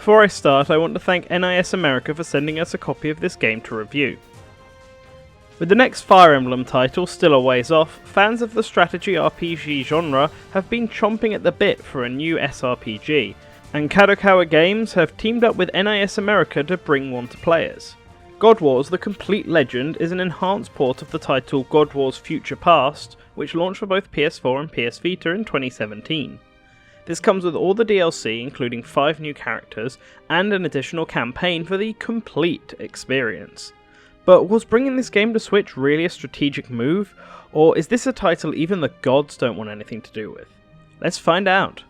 Before I start, I want to thank NIS America for sending us a copy of this game to review. With the next Fire Emblem title still a ways off, fans of the strategy RPG genre have been chomping at the bit for a new SRPG, and Kadokawa Games have teamed up with NIS America to bring one to players. God Wars: The Complete Legend is an enhanced port of the title God Wars Future Past, which launched for both PS4 and PS Vita in 2017. This comes with all the DLC, including 5 new characters, and an additional campaign for the complete experience. But was bringing this game to Switch really a strategic move, or is this a title even the gods don't want anything to do with? Let's find out.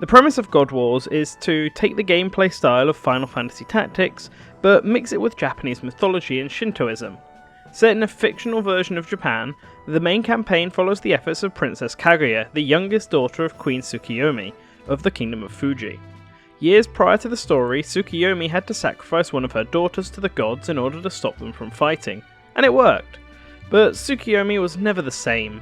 The premise of God Wars is to take the gameplay style of Final Fantasy Tactics, but mix it with Japanese mythology and Shintoism. Set in a fictional version of Japan, the main campaign follows the efforts of Princess Kaguya, the youngest daughter of Queen Tsukiyomi, of the Kingdom of Fuji. Years prior to the story, Tsukiyomi had to sacrifice one of her daughters to the gods in order to stop them from fighting, and it worked. But Tsukiyomi was never the same.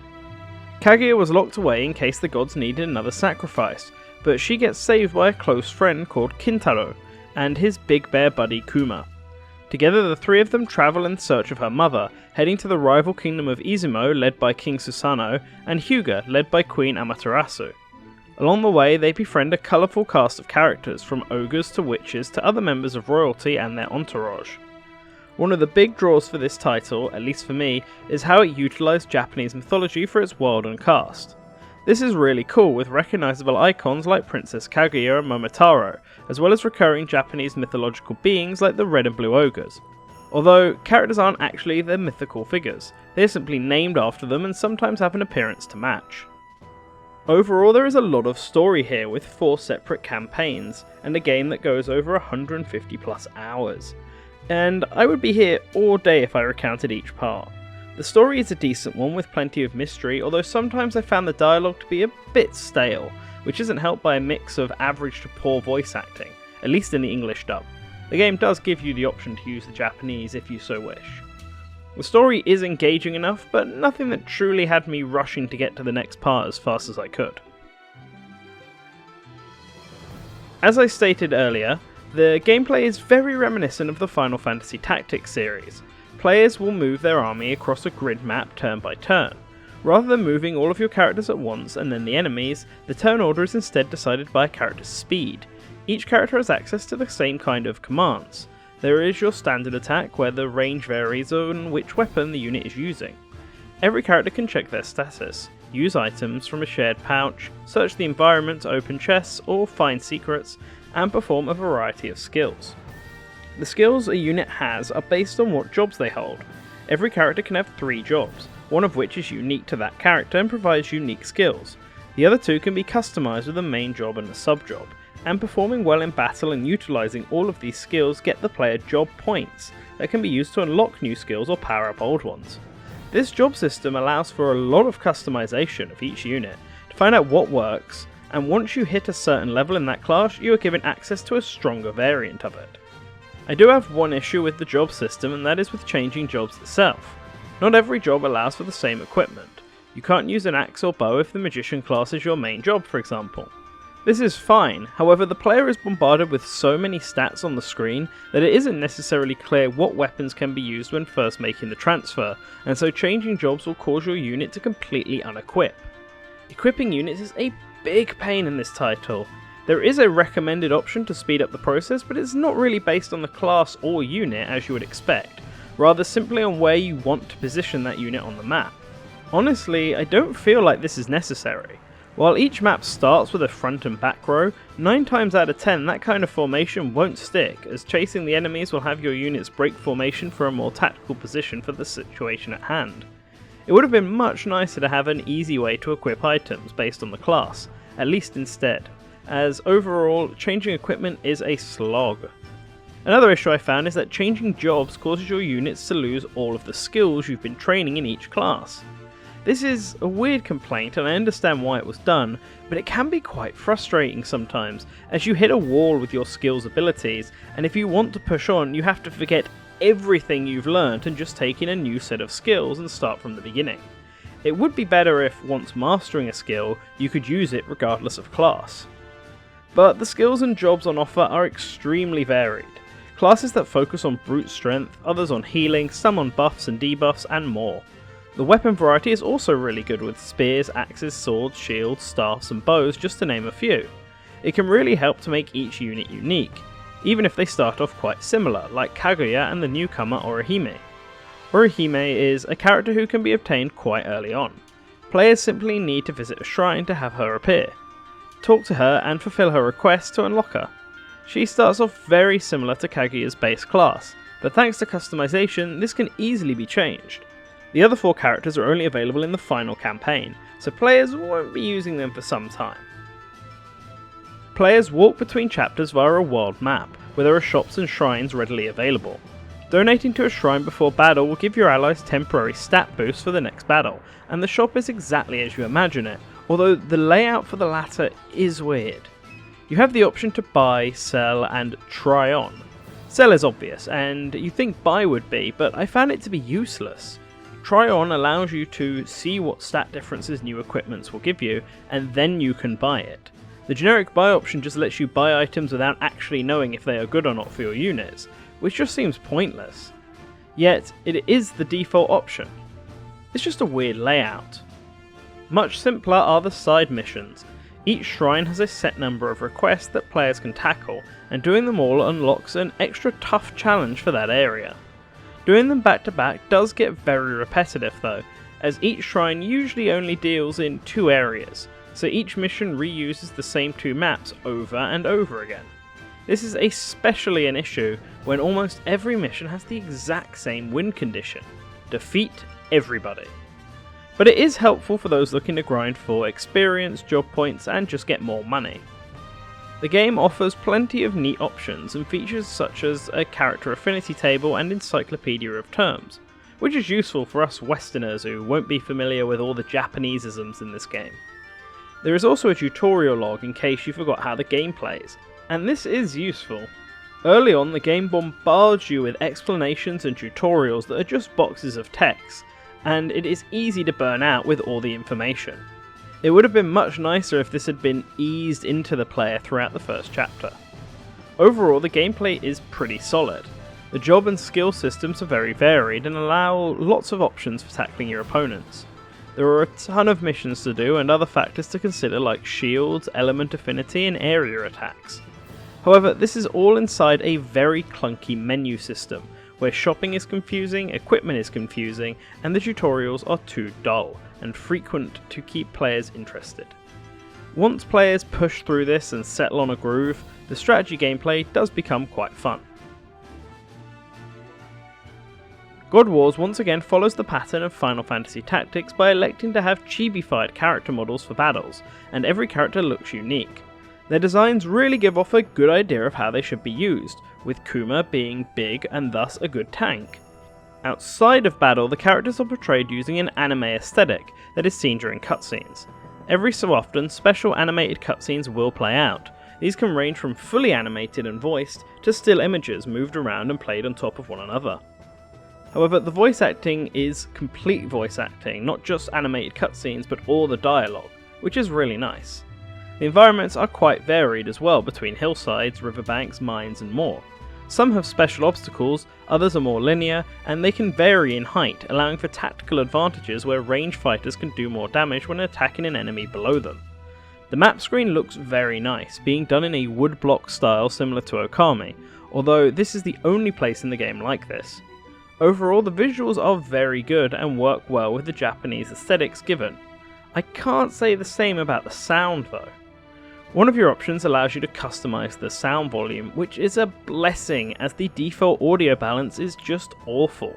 Kaguya was locked away in case the gods needed another sacrifice, but she gets saved by a close friend called Kintaro, and his big bear buddy Kuma. Together the three of them travel in search of her mother, heading to the rival kingdom of Izumo led by King Susanoo, and Hyuga led by Queen Amaterasu. Along the way they befriend a colourful cast of characters, from ogres to witches to other members of royalty and their entourage. One of the big draws for this title, at least for me, is how it utilised Japanese mythology for its world and cast. This is really cool, with recognisable icons like Princess Kaguya and Momotaro, as well as recurring Japanese mythological beings like the red and blue ogres. Although, characters aren't actually their mythical figures, they are simply named after them and sometimes have an appearance to match. Overall, there is a lot of story here, with 4 separate campaigns, and a game that goes over 150 plus hours. And I would be here all day if I recounted each part. The story is a decent one with plenty of mystery, although sometimes I found the dialogue to be a bit stale, which isn't helped by a mix of average to poor voice acting, at least in the English dub. The game does give you the option to use the Japanese if you so wish. The story is engaging enough, but nothing that truly had me rushing to get to the next part as fast as I could. As I stated earlier, the gameplay is very reminiscent of the Final Fantasy Tactics series. Players will move their army across a grid map turn by turn. Rather than moving all of your characters at once and then the enemies, the turn order is instead decided by a character's speed. Each character has access to the same kind of commands. There is your standard attack, where the range varies on which weapon the unit is using. Every character can check their status, use items from a shared pouch, search the environment to open chests or find secrets, and perform a variety of skills. The skills a unit has are based on what jobs they hold. Every character can have 3 jobs, one of which is unique to that character and provides unique skills. The other 2 can be customised with a main job and a sub-job, and performing well in battle and utilising all of these skills get the player job points that can be used to unlock new skills or power up old ones. This job system allows for a lot of customisation of each unit to find out what works, and once you hit a certain level in that class, you are given access to a stronger variant of it. I do have one issue with the job system, and that is with changing jobs itself. Not every job allows for the same equipment. You can't use an axe or bow if the magician class is your main job, for example. This is fine, however the player is bombarded with so many stats on the screen that it isn't necessarily clear what weapons can be used when first making the transfer, and so changing jobs will cause your unit to completely unequip. Equipping units is a big pain in this title. There is a recommended option to speed up the process, but it's not really based on the class or unit as you would expect, rather simply on where you want to position that unit on the map. Honestly, I don't feel like this is necessary. While each map starts with a front and back row, 9 times out of 10 that kind of formation won't stick, as chasing the enemies will have your units break formation for a more tactical position for the situation at hand. It would have been much nicer to have an easy way to equip items based on the class, at least instead, as overall changing equipment is a slog. Another issue I found is that changing jobs causes your units to lose all of the skills you've been training in each class. This is a weird complaint, and I understand why it was done, but it can be quite frustrating sometimes, as you hit a wall with your skills abilities, and if you want to push on, you have to forget everything you've learnt and just take in a new set of skills and start from the beginning. It would be better if, once mastering a skill, you could use it regardless of class. but the skills and jobs on offer are extremely varied. Classes that focus on brute strength, others on healing, some on buffs and debuffs, and more. The weapon variety is also really good with spears, axes, swords, shields, staffs and bows, just to name a few. It can really help to make each unit unique, even if they start off quite similar, like Kaguya and the newcomer Orihime. Orihime is a character who can be obtained quite early on. Players simply need to visit a shrine to have her appear. Talk to her and fulfill her request to unlock her. She starts off very similar to Kaguya's base class, but thanks to customization this can easily be changed. The other 4 characters are only available in the final campaign, so players won't be using them for some time. Players walk between chapters via a world map, where there are shops and shrines readily available. Donating to a shrine before battle will give your allies temporary stat boosts for the next battle, and the shop is exactly as you imagine it, although the layout for the latter is weird. You have the option to buy, sell, and try on. Sell is obvious, and you think buy would be, but I found it to be useless. Try on allows you to see what stat differences new equipments will give you, and then you can buy it. The generic buy option just lets you buy items without actually knowing if they are good or not for your units, which just seems pointless. Yet, it is the default option. It's just a weird layout. Much simpler are the side missions. Each shrine has a set number of requests that players can tackle, and doing them all unlocks an extra tough challenge for that area. Doing them back to back does get very repetitive though, as each shrine usually only deals in 2 areas, so each mission reuses the same 2 maps over and over again. This is especially an issue when almost every mission has the exact same win condition: defeat everybody. But it is helpful for those looking to grind for experience, job points, and just get more money. The game offers plenty of neat options and features such as a character affinity table and encyclopedia of terms, which is useful for us Westerners who won't be familiar with all the Japaneseisms in this game. There is also a tutorial log in case you forgot how the game plays, and this is useful. Early on, the game bombards you with explanations and tutorials that are just boxes of text, and it is easy to burn out with all the information. It would have been much nicer if this had been eased into the player throughout the first chapter. Overall, the gameplay is pretty solid. The job and skill systems are very varied and allow lots of options for tackling your opponents. There are a ton of missions to do and other factors to consider like shields, element affinity, and area attacks. However, this is all inside a very clunky menu system, where shopping is confusing, equipment is confusing, and the tutorials are too dull and frequent to keep players interested. Once players push through this and settle on a groove, the strategy gameplay does become quite fun. God Wars once again follows the pattern of Final Fantasy Tactics by electing to have chibi-fied character models for battles, and every character looks unique. Their designs really give off a good idea of how they should be used, with Kuma being big and thus a good tank. Outside of battle, the characters are portrayed using an anime aesthetic that is seen during cutscenes. Every so often, special animated cutscenes will play out. These can range from fully animated and voiced, to still images moved around and played on top of one another. However, the voice acting is complete voice acting, not just animated cutscenes but all the dialogue, which is really nice. The environments are quite varied as well, between hillsides, riverbanks, mines and more. Some have special obstacles, others are more linear, and they can vary in height, allowing for tactical advantages where range fighters can do more damage when attacking an enemy below them. The map screen looks very nice, being done in a woodblock style similar to Okami, although this is the only place in the game like this. Overall, the visuals are very good and work well with the Japanese aesthetics given. I can't say the same about the sound though. One of your options allows you to customize the sound volume, which is a blessing as the default audio balance is just awful.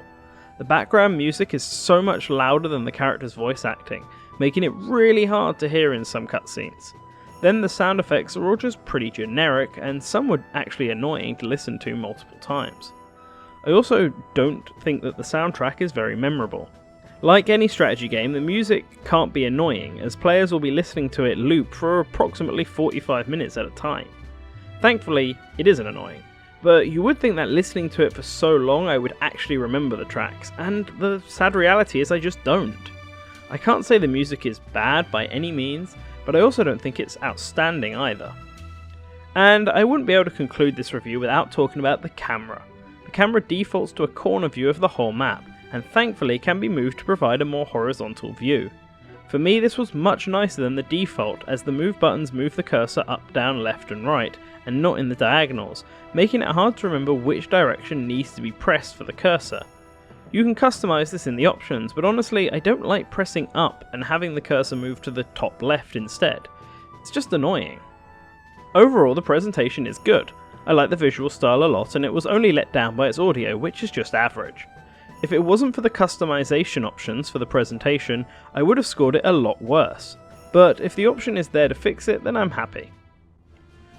The background music is so much louder than the character's voice acting, making it really hard to hear in some cutscenes. Then the sound effects are all just pretty generic, and some were actually annoying to listen to multiple times. I also don't think that the soundtrack is very memorable. Like any strategy game, the music can't be annoying, as players will be listening to it loop for approximately 45 minutes at a time. Thankfully, it isn't annoying, but you would think that listening to it for so long I would actually remember the tracks, and the sad reality is I just don't. I can't say the music is bad by any means, but I also don't think it's outstanding either. And I wouldn't be able to conclude this review without talking about the camera. The camera defaults to a corner view of the whole map, and thankfully can be moved to provide a more horizontal view. For me, this was much nicer than the default, as the move buttons move the cursor up, down, left and right, and not in the diagonals, making it hard to remember which direction needs to be pressed for the cursor. You can customize this in the options, but honestly I don't like pressing up and having the cursor move to the top left instead. It's just annoying. Overall, the presentation is good. I like the visual style a lot, and it was only let down by its audio, which is just average. If it wasn't for the customization options for the presentation, I would have scored it a lot worse, but if the option is there to fix it, then I'm happy.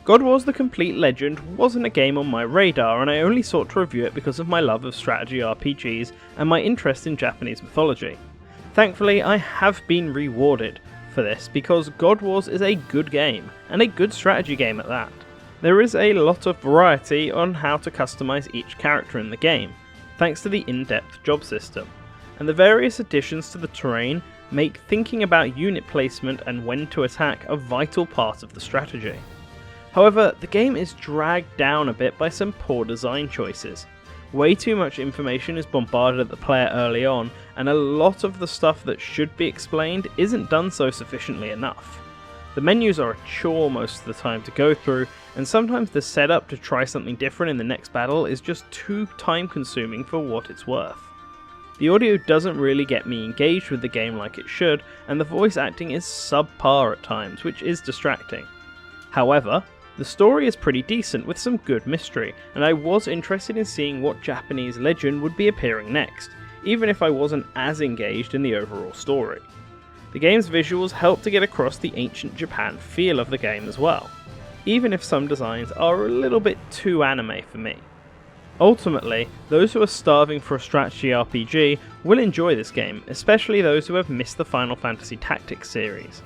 God Wars: The Complete Legend wasn't a game on my radar, and I only sought to review it because of my love of strategy RPGs and my interest in Japanese mythology. Thankfully, I have been rewarded for this because God Wars is a good game, and a good strategy game at that. There is a lot of variety on how to customize each character in the game, thanks to the in-depth job system, and the various additions to the terrain make thinking about unit placement and when to attack a vital part of the strategy. However, the game is dragged down a bit by some poor design choices. Way too much information is bombarded at the player early on, and a lot of the stuff that should be explained isn't done so sufficiently enough. The menus are a chore most of the time to go through, and sometimes the setup to try something different in the next battle is just too time consuming for what it's worth. The audio doesn't really get me engaged with the game like it should, and the voice acting is subpar at times, which is distracting. However, the story is pretty decent with some good mystery, and I was interested in seeing what Japanese legend would be appearing next, even if I wasn't as engaged in the overall story. The game's visuals help to get across the ancient Japan feel of the game as well, even if some designs are a little bit too anime for me. Ultimately, those who are starving for a strategy RPG will enjoy this game, especially those who have missed the Final Fantasy Tactics series.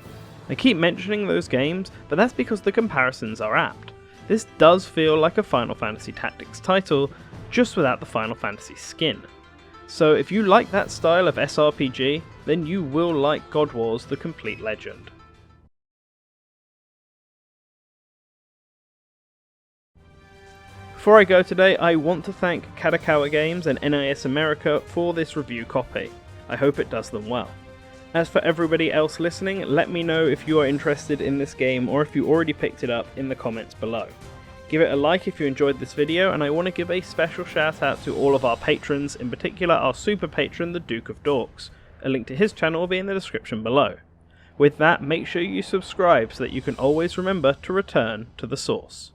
I keep mentioning those games, but that's because the comparisons are apt. This does feel like a Final Fantasy Tactics title, just without the Final Fantasy skin. So if you like that style of SRPG, then you will like God Wars: The Complete Legend. Before I go today, I want to thank Kadokawa Games and NIS America for this review copy. I hope it does them well. As for everybody else listening, let me know if you are interested in this game or if you already picked it up in the comments below. Give it a like if you enjoyed this video, and I want to give a special shout out to all of our patrons, in particular our super patron the Duke of Dorks. A link to his channel will be in the description below. With that, make sure you subscribe so that you can always remember to return to the source.